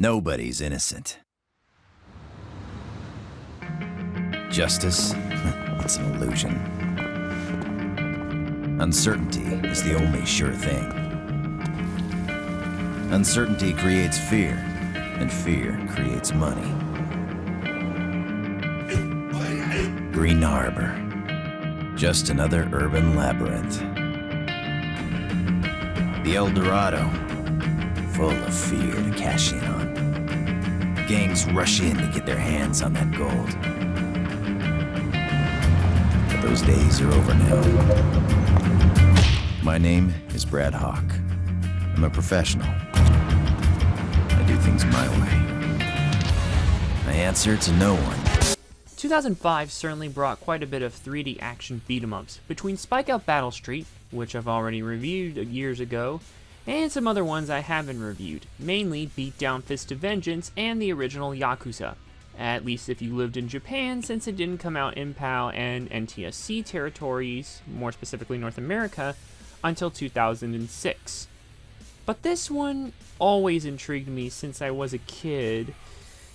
Nobody's innocent. Justice? It's an illusion. Uncertainty is the only sure thing. Uncertainty creates fear, and fear creates money. Green Harbor. Just another urban labyrinth. The El Dorado. Full of fear to cash in on. Gangs rush in to get their hands on that gold. But those days are over now. My name is Brad Hawk. I'm a professional. I do things my way. I answer to no one. 2005 certainly brought quite a bit of 3D action beat-em-ups, between Spike Out Battle Street, which I've already reviewed years ago, and some other ones I haven't reviewed, mainly Beat Down Fist of Vengeance and the original Yakuza, at least if you lived in Japan, since it didn't come out in PAL and NTSC territories, more specifically North America, until 2006. But this one always intrigued me since I was a kid,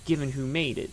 given who made it.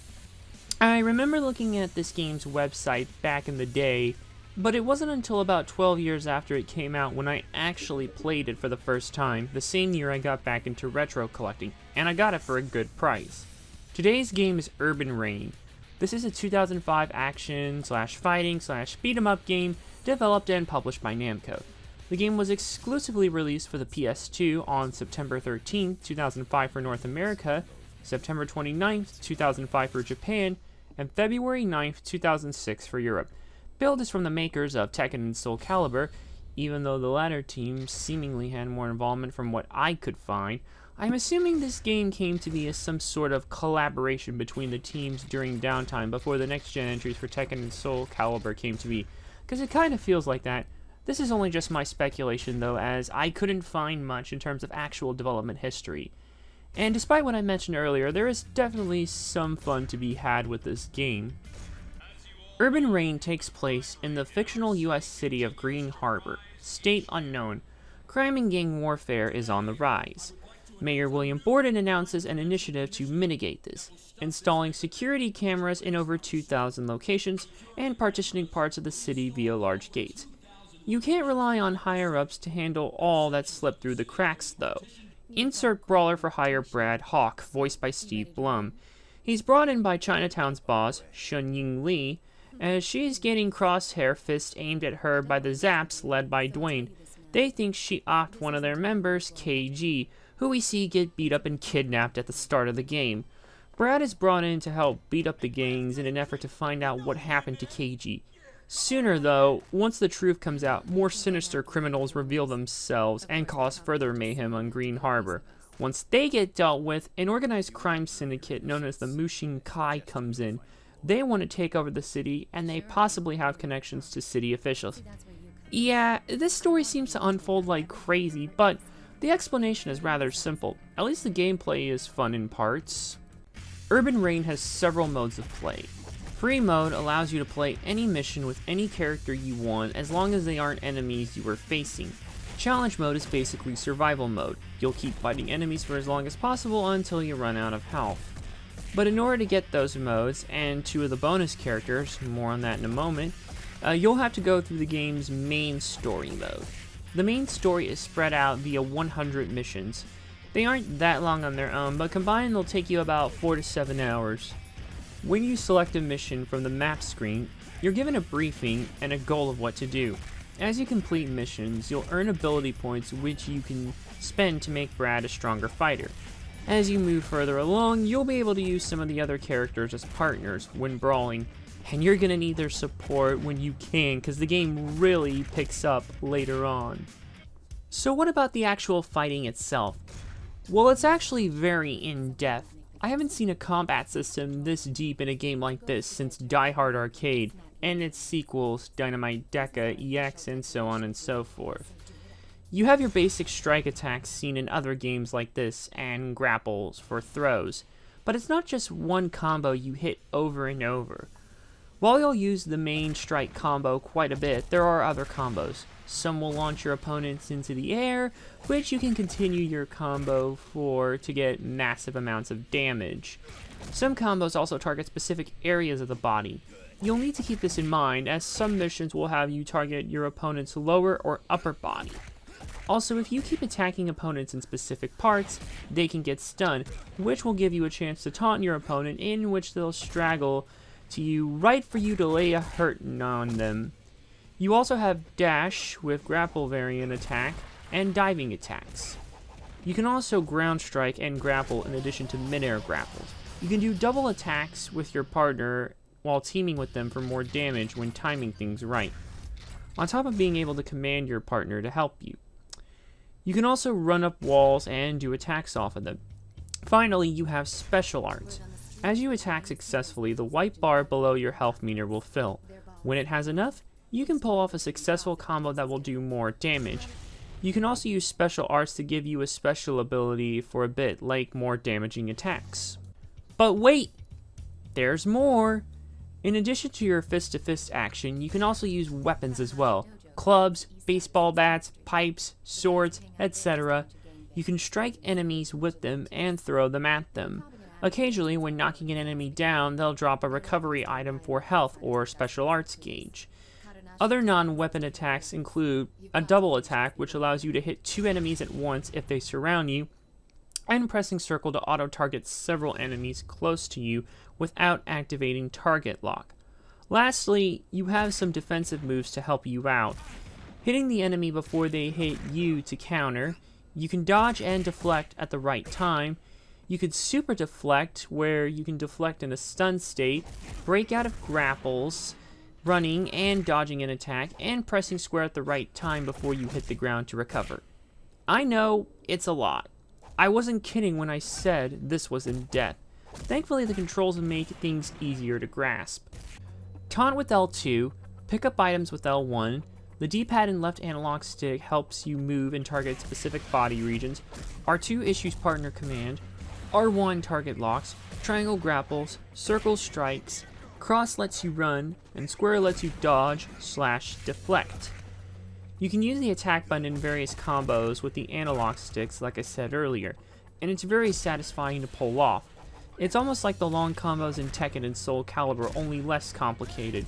I remember looking at this game's website back in the day, but it wasn't until about 12 years after it came out when I actually played it for the first time, the same year I got back into retro collecting, and I got it for a good price. Today's game is Urban Reign. This is a 2005 action/fighting/beat-em-up game developed and published by Namco. The game was exclusively released for the PS2 on September 13, 2005 for North America, September 29, 2005 for Japan, and February 9, 2006 for Europe. Build is from the makers of Tekken and Soul Calibur. Even though the latter team seemingly had more involvement from what I could find, I'm assuming this game came to be as some sort of collaboration between the teams during downtime before the next-gen entries for Tekken and Soul Calibur came to be, because it kind of feels like that. This is only just my speculation though, as I couldn't find much in terms of actual development history. And despite what I mentioned earlier, there is definitely some fun to be had with this game. Urban Reign takes place in the fictional US city of Green Harbor. State unknown. Crime and gang warfare is on the rise. Mayor William Borden announces an initiative to mitigate this, installing security cameras in over 2,000 locations and partitioning parts of the city via large gates. You can't rely on higher-ups to handle all that slipped through the cracks, though. Insert Brawler for Hire Brad Hawk, voiced by Steve Blum. He's brought in by Chinatown's boss, Shun-Ying Lee, as she's getting crosshair fists aimed at her by the Zaps led by Dwayne. They think she offed one of their members, KG, who we see get beat up and kidnapped at the start of the game. Brad is brought in to help beat up the gangs in an effort to find out what happened to KG. Sooner though, once the truth comes out, more sinister criminals reveal themselves and cause further mayhem on Green Harbor. Once they get dealt with, an organized crime syndicate known as the Mushin Kai comes in. They want to take over the city, and they possibly have connections to city officials. Yeah, this story seems to unfold like crazy, but the explanation is rather simple. At least the gameplay is fun in parts. Urban Reign has several modes of play. Free mode allows you to play any mission with any character you want as long as they aren't enemies you are facing. Challenge mode is basically survival mode. You'll keep fighting enemies for as long as possible until you run out of health. But in order to get those modes, and two of the bonus characters, more on that in a moment, you'll have to go through the game's main story mode. The main story is spread out via 100 missions. They aren't that long on their own, but combined they'll take you about 4 to 7 hours. When you select a mission from the map screen, you're given a briefing and a goal of what to do. As you complete missions, you'll earn ability points which you can spend to make Brad a stronger fighter. As you move further along, you'll be able to use some of the other characters as partners when brawling, and you're gonna need their support when you can, because the game really picks up later on. So what about the actual fighting itself? Well, it's actually very in-depth. I haven't seen a combat system this deep in a game like this since Die Hard Arcade, and its sequels, Dynamite Deca, EX, and so on and so forth. You have your basic strike attacks seen in other games like this, and grapples for throws, but it's not just one combo you hit over and over. While you'll use the main strike combo quite a bit, there are other combos. Some will launch your opponents into the air, which you can continue your combo for to get massive amounts of damage. Some combos also target specific areas of the body. You'll need to keep this in mind, as some missions will have you target your opponent's lower or upper body. Also, if you keep attacking opponents in specific parts, they can get stunned, which will give you a chance to taunt your opponent, in which they'll straggle to you right for you to lay a hurtin' on them. You also have dash with grapple variant attack and diving attacks. You can also ground strike and grapple in addition to midair grapples. You can do double attacks with your partner while teaming with them for more damage when timing things right, on top of being able to command your partner to help you. You can also run up walls and do attacks off of them. Finally, you have special arts. As you attack successfully, the white bar below your health meter will fill. When it has enough, you can pull off a successful combo that will do more damage. You can also use special arts to give you a special ability for a bit, like more damaging attacks. But wait! There's more! In addition to your fist-to-fist action, you can also use weapons as well. Clubs, baseball bats, pipes, swords, etc. You can strike enemies with them and throw them at them. Occasionally, when knocking an enemy down, they'll drop a recovery item for health or special arts gauge. Other non-weapon attacks include a double attack, which allows you to hit 2 enemies at once if they surround you, and pressing circle to auto-target several enemies close to you without activating target lock. Lastly, you have some defensive moves to help you out. Hitting the enemy before they hit you to counter. You can dodge and deflect at the right time. You could super deflect, where you can deflect in a stun state, break out of grapples, running and dodging an attack, and pressing square at the right time before you hit the ground to recover. I know, it's a lot. I wasn't kidding when I said this was in depth. Thankfully, the controls make things easier to grasp. Taunt with L2, pick up items with L1, the D-pad and left analog stick helps you move and target specific body regions, R2 issues partner command, R1 target locks, triangle grapples, circle strikes, cross lets you run, and square lets you dodge/deflect. You can use the attack button in various combos with the analog sticks, like I said earlier, and it's very satisfying to pull off. It's almost like the long combos in Tekken and Soul Calibur, only less complicated.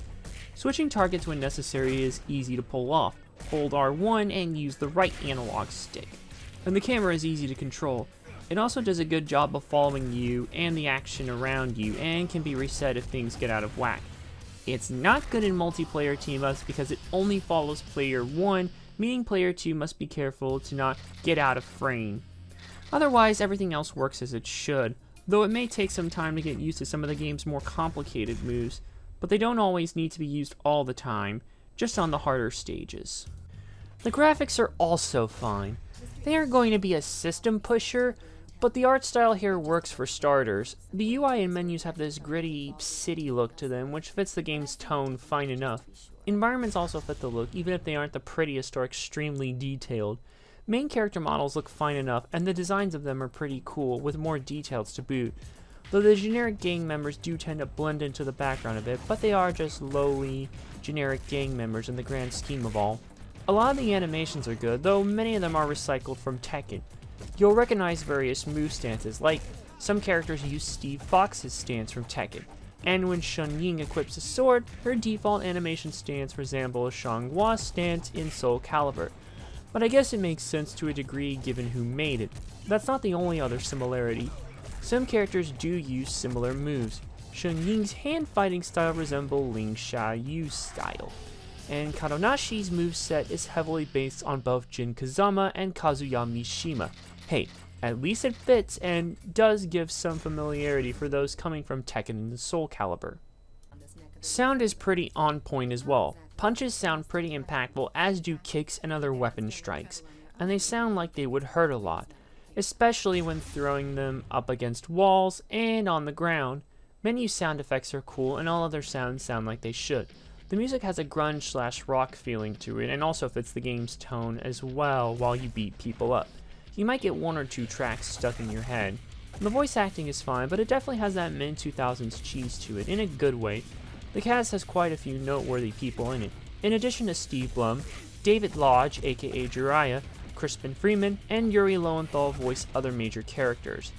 Switching targets when necessary is easy to pull off. Hold R1 and use the right analog stick. And the camera is easy to control. It also does a good job of following you and the action around you, and can be reset if things get out of whack. It's not good in multiplayer team-ups because it only follows player 1, meaning player 2 must be careful to not get out of frame. Otherwise, everything else works as it should, though it may take some time to get used to some of the game's more complicated moves, but they don't always need to be used all the time, just on the harder stages. The graphics are also fine. They aren't going to be a system pusher, but the art style here works for starters. The UI and menus have this gritty city look to them, which fits the game's tone fine enough. Environments also fit the look, even if they aren't the prettiest or extremely detailed. Main character models look fine enough, and the designs of them are pretty cool, with more details to boot. Though the generic gang members do tend to blend into the background a bit, but they are just lowly generic gang members in the grand scheme of all. A lot of the animations are good, though many of them are recycled from Tekken. You'll recognize various move stances, like some characters use Steve Fox's stance from Tekken, and when Chun Ying equips a sword, her default animation stance resembles Xianghua's stance in Soul Calibur. But I guess it makes sense to a degree given who made it. That's not the only other similarity. Some characters do use similar moves. Chun Ying's hand-fighting style resembles Ling Xiaoyu's style, and Karonashi's moveset is heavily based on both Jin Kazama and Kazuya Mishima. Hey, at least it fits and does give some familiarity for those coming from Tekken and Soul Calibur. Sound is pretty on point as well. Punches sound pretty impactful, as do kicks and other weapon strikes, and they sound like they would hurt a lot, especially when throwing them up against walls and on the ground. Menu sound effects are cool, and all other sounds sound like they should. The music has a grunge/rock feeling to it, and also fits the game's tone as well while you beat people up. You might get 1 or 2 tracks stuck in your head. The voice acting is fine, but it definitely has that mid-2000s cheese to it, in a good way. The cast has quite a few noteworthy people in it. In addition to Steve Blum, David Lodge, aka Jiraiya, Crispin Freeman, and Yuri Lowenthal voice other major characters,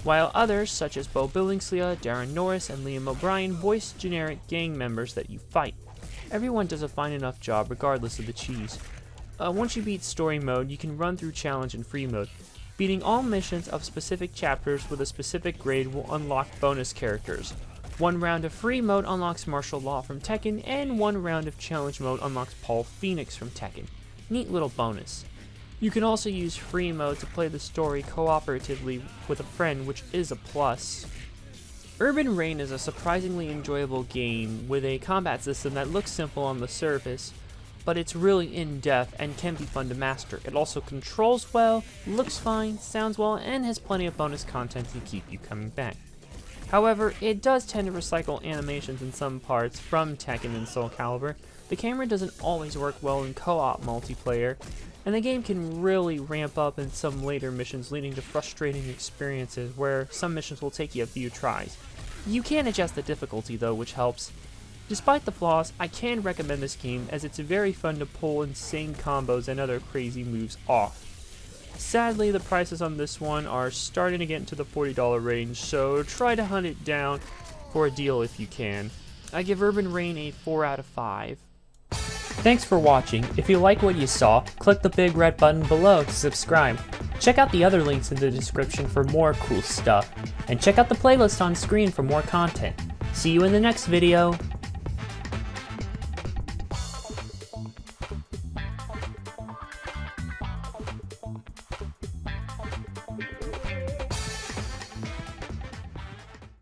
while others such as Bo Billingslea, Darren Norris, and Liam O'Brien voice generic gang members that you fight. Everyone does a fine enough job regardless of the cheese. Once you beat story mode, you can run through challenge and free mode. Beating all missions of specific chapters with a specific grade will unlock bonus characters. One round of free mode unlocks Martial Law from Tekken, and one round of challenge mode unlocks Paul Phoenix from Tekken. Neat little bonus. You can also use free mode to play the story cooperatively with a friend, which is a plus. Urban Reign is a surprisingly enjoyable game with a combat system that looks simple on the surface, but it's really in-depth and can be fun to master. It also controls well, looks fine, sounds well, and has plenty of bonus content to keep you coming back. However, it does tend to recycle animations in some parts from Tekken and Soul Calibur. The camera doesn't always work well in co-op multiplayer, and the game can really ramp up in some later missions, leading to frustrating experiences where some missions will take you a few tries. You can adjust the difficulty though, which helps. Despite the flaws, I can recommend this game as it's very fun to pull insane combos and other crazy moves off. Sadly, the prices on this one are starting to get into the $40 range, so try to hunt it down for a deal if you can. I give Urban Reign a 4 out of 5. Thanks for watching. If you like what you saw, click the big red button below to subscribe. Check out the other links in the description for more cool stuff, and check out the playlist on screen for more content. See you in the next video.